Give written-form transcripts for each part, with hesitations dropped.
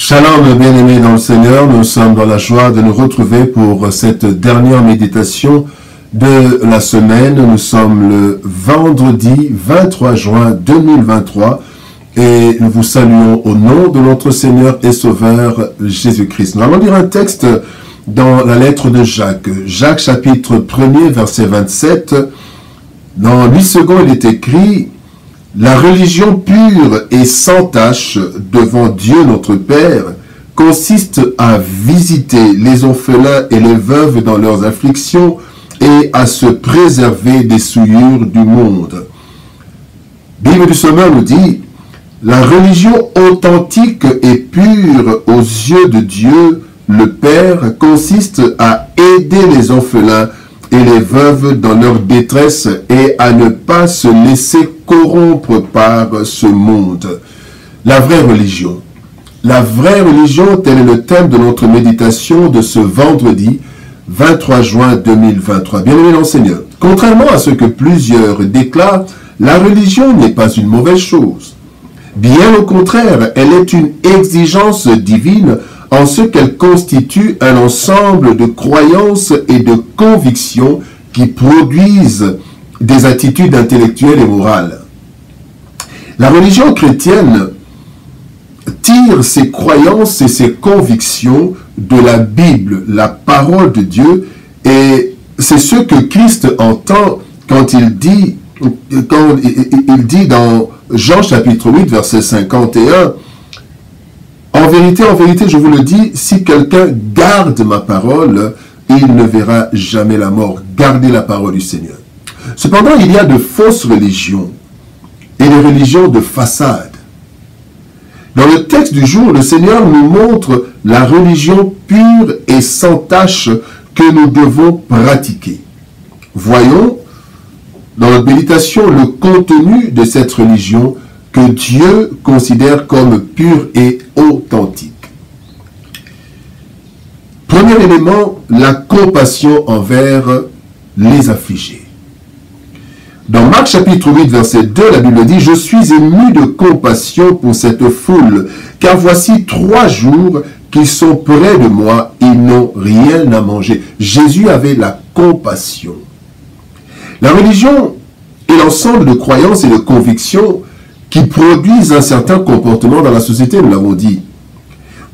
Shalom, bien-aimés dans le Seigneur, nous sommes dans la joie de nous retrouver pour cette dernière méditation de la semaine. Nous sommes le vendredi 23 juin 2023 et nous vous saluons au nom de notre Seigneur et Sauveur Jésus-Christ. Nous allons lire un texte dans la lettre de Jacques. Jacques chapitre 1er verset 27. Dans 8 secondes il est écrit: la religion pure et sans tache devant Dieu notre Père consiste à visiter les orphelins et les veuves dans leurs afflictions et à se préserver des souillures du monde. Bible du Sommeur nous dit: la religion authentique et pure aux yeux de Dieu le Père consiste à aider les orphelins et les veuves dans leur détresse et à ne pas se laisser corrompre par ce monde. La vraie religion. La vraie religion, tel est le thème de notre méditation de ce vendredi 23 juin 2023. Bien-aimés dans le Seigneur, contrairement à ce que plusieurs déclarent, la religion n'est pas une mauvaise chose. Bien au contraire, elle est une exigence divine en ce qu'elle constitue un ensemble de croyances et de convictions qui produisent des attitudes intellectuelles et morales. La religion chrétienne tire ses croyances et ses convictions de la Bible, la parole de Dieu, et c'est ce que Christ entend quand il dit dans Jean chapitre 8, verset 51, en vérité, je vous le dis, si quelqu'un garde ma parole, il ne verra jamais la mort. Gardez la parole du Seigneur. Cependant, il y a de fausses religions et des religions de façade. Dans le texte du jour, le Seigneur nous montre la religion pure et sans tache que nous devons pratiquer. Voyons dans notre méditation le contenu de cette religion que Dieu considère comme pure et authentique. Premier élément, la compassion envers les affligés. Dans Marc chapitre 8, verset 2, la Bible dit: « Je suis ému de compassion pour cette foule, car voici 3 jours qu'ils sont près de moi, ils n'ont rien à manger. » Jésus avait la compassion. La religion est l'ensemble de croyances et de convictions qui produisent un certain comportement dans la société, nous l'avons dit.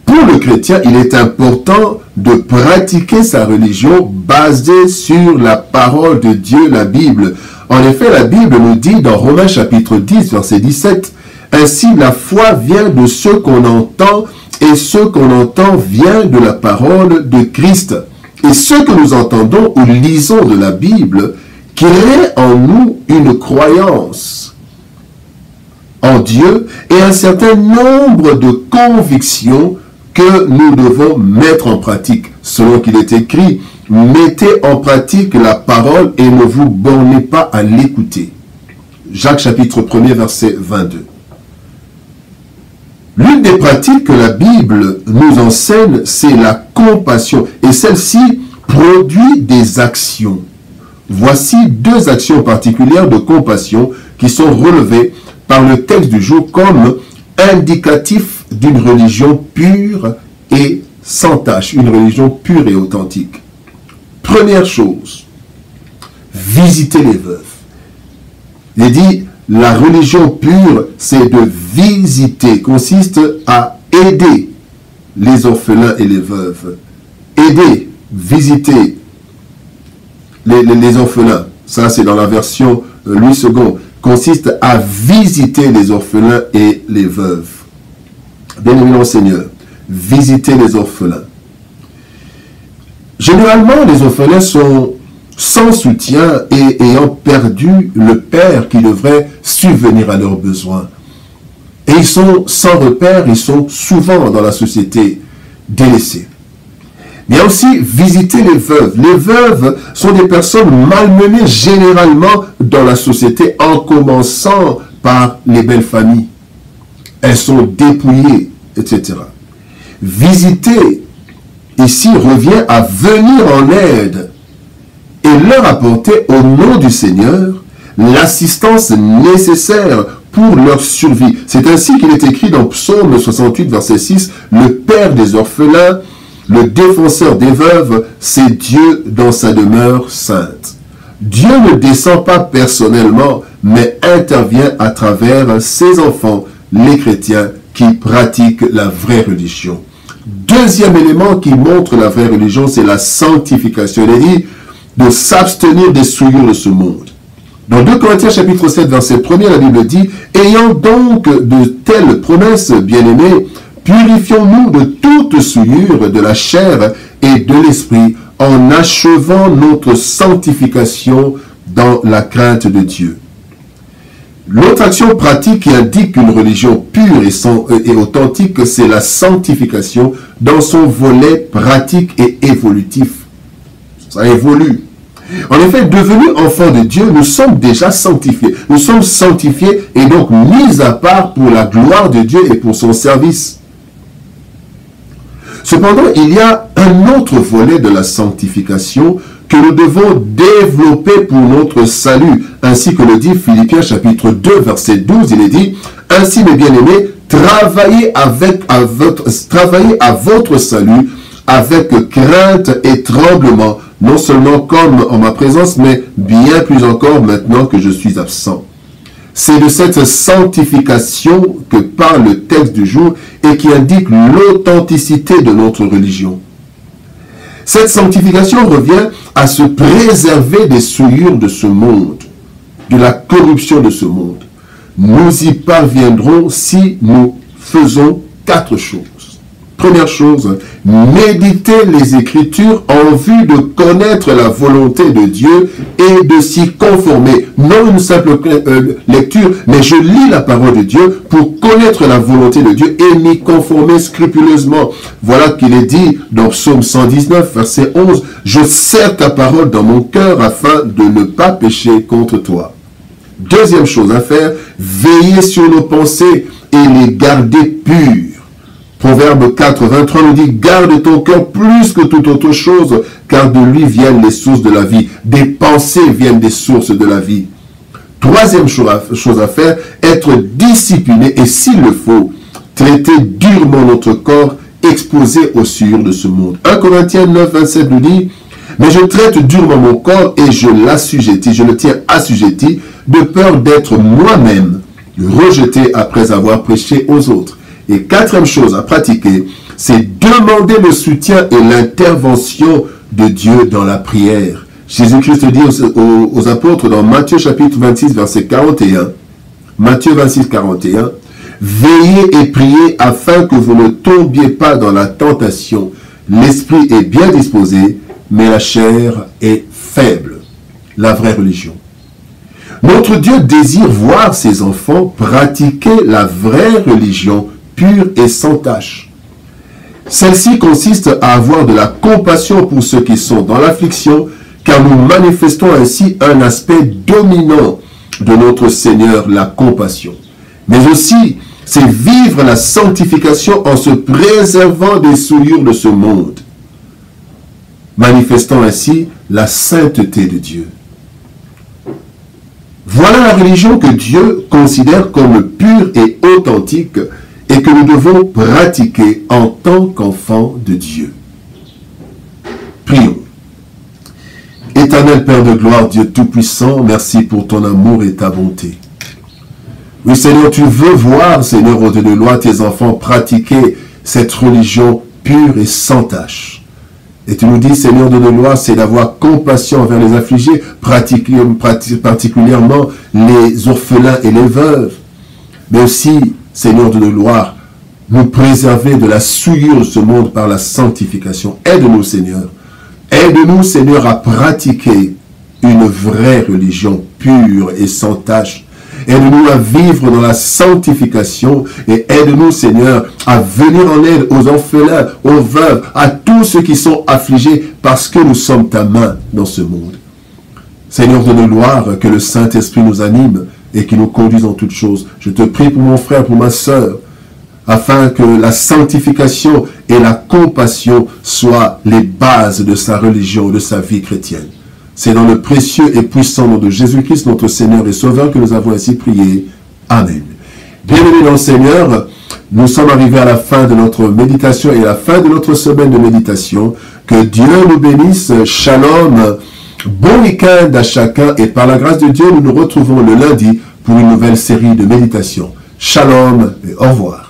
Pour le chrétien, il est important de pratiquer sa religion basée sur la parole de Dieu, la Bible. En effet, la Bible nous dit dans Romains chapitre 10, verset 17, « Ainsi la foi vient de ce qu'on entend, et ce qu'on entend vient de la parole de Christ. Et ce que nous entendons ou lisons de la Bible crée en nous une croyance en Dieu et un certain nombre de convictions que nous devons mettre en pratique. Selon qu'il est écrit, mettez en pratique la parole et ne vous bornez pas à l'écouter. Jacques chapitre 1er verset 22. L'une des pratiques que la Bible nous enseigne, c'est la compassion. Et celle-ci produit des actions. Voici 2 actions particulières de compassion qui sont relevées par le texte du jour comme indicatif d'une religion pure et sans tache, une religion pure et authentique. Première chose, visiter les veuves. Il est dit, la religion pure, c'est de visiter, consiste à aider les orphelins et les veuves. Aider, visiter les orphelins. Ça, c'est dans la version Louis II. Consiste à visiter les orphelins et les veuves. Bien-aimés dans le Seigneur, visiter les orphelins. Généralement, les orphelins sont sans soutien et ayant perdu le père qui devrait subvenir à leurs besoins. Et ils sont sans repère, ils sont souvent dans la société délaissés. Mais aussi visiter les veuves. Les veuves sont des personnes malmenées généralement dans la société, en commençant par les belles familles. Elles sont dépouillées, etc. Visiter, ici, revient à venir en aide et leur apporter au nom du Seigneur l'assistance nécessaire pour leur survie. C'est ainsi qu'il est écrit dans Psaume 68, verset 6, « Le Père des orphelins, le défenseur des veuves, c'est Dieu dans sa demeure sainte. » Dieu ne descend pas personnellement, mais intervient à travers ses enfants, les chrétiens, qui pratiquent la vraie religion. Deuxième élément qui montre la vraie religion, c'est la sanctification. Il est dit de s'abstenir des souillures de ce monde. Dans 2 Corinthiens chapitre 7, verset 1er, la Bible dit « Ayant donc de telles promesses, bien-aimés, purifions-nous de toute souillure de la chair et de l'esprit, en achevant notre sanctification dans la crainte de Dieu. » L'autre action pratique qui indique une religion pure et authentique, c'est la sanctification dans son volet pratique et évolutif. Ça évolue. En effet, devenus enfants de Dieu, nous sommes déjà sanctifiés. Nous sommes sanctifiés et donc mis à part pour la gloire de Dieu et pour son service. Cependant, il y a un autre volet de la sanctification que nous devons développer pour notre salut, ainsi que le dit Philippiens chapitre 2, verset 12, il est dit « Ainsi, mes bien-aimés, travaillez à votre salut avec crainte et tremblement, non seulement comme en ma présence, mais bien plus encore maintenant que je suis absent. » C'est de cette sanctification que parle le texte du jour et qui indique l'authenticité de notre religion. Cette sanctification revient à se préserver des souillures de ce monde, de la corruption de ce monde. Nous y parviendrons si nous faisons 4 choses. Première chose, méditer les Écritures en vue de connaître la volonté de Dieu et de s'y conformer. Non une simple lecture, mais je lis la parole de Dieu pour connaître la volonté de Dieu et m'y conformer scrupuleusement. Voilà qu'il est dit dans Psaume 119, verset 11, « Je serre ta parole dans mon cœur afin de ne pas pécher contre toi. » Deuxième chose à faire, veiller sur nos pensées et les garder pures. Proverbe 4, 23 nous dit « Garde ton cœur plus que toute autre chose, car de lui viennent les sources de la vie. » Des pensées viennent des sources de la vie. Troisième chose à faire, être discipliné et s'il le faut, traiter durement notre corps exposé aux souillures de ce monde. 1 Corinthiens 9, 27 nous dit « Mais je traite durement mon corps et je l'assujettis, je le tiens assujetti, de peur d'être moi-même rejeté après avoir prêché aux autres. » Et quatrième chose à pratiquer, c'est demander le soutien et l'intervention de Dieu dans la prière. Jésus-Christ dit aux apôtres dans Matthieu chapitre 26, verset 41, Matthieu 26, 41, « Veillez et priez afin que vous ne tombiez pas dans la tentation. L'esprit est bien disposé, mais la chair est faible. » La vraie religion. Notre Dieu désire voir ses enfants pratiquer la vraie religion pure et sans tache. Celle-ci consiste à avoir de la compassion pour ceux qui sont dans l'affliction, car nous manifestons ainsi un aspect dominant de notre Seigneur, la compassion. Mais aussi, c'est vivre la sanctification en se préservant des souillures de ce monde, manifestant ainsi la sainteté de Dieu. Voilà la religion que Dieu considère comme pure et authentique et que nous devons pratiquer en tant qu'enfants de Dieu. Prions. Éternel Père de gloire, Dieu Tout-Puissant, merci pour ton amour et ta bonté. Oui Seigneur, tu veux voir, Seigneur, au-delà de loi, tes enfants pratiquer cette religion pure et sans tache. Et tu nous dis, Seigneur de nos lois, c'est d'avoir compassion envers les affligés, particulièrement les orphelins et les veuves. Mais aussi, Seigneur de nos lois, nous préserver de la souillure de ce monde par la sanctification. Aide-nous, Seigneur. Aide-nous, Seigneur, à pratiquer une vraie religion pure et sans tache. Aide-nous à vivre dans la sanctification et aide-nous, Seigneur, à venir en aide aux orphelins, aux veuves, à tous ceux qui sont affligés parce que nous sommes ta main dans ce monde. Seigneur de nos gloires, que le Saint-Esprit nous anime et qui nous conduise en toutes choses. Je te prie pour mon frère, pour ma sœur, afin que la sanctification et la compassion soient les bases de sa religion, de sa vie chrétienne. C'est dans le précieux et puissant nom de Jésus-Christ, notre Seigneur et Sauveur, que nous avons ainsi prié. Amen. Bien-aimés dans le Seigneur, nous sommes arrivés à la fin de notre méditation et à la fin de notre semaine de méditation. Que Dieu nous bénisse. Shalom. Bon week-end à chacun et par la grâce de Dieu, nous nous retrouvons le lundi pour une nouvelle série de méditation. Shalom et au revoir.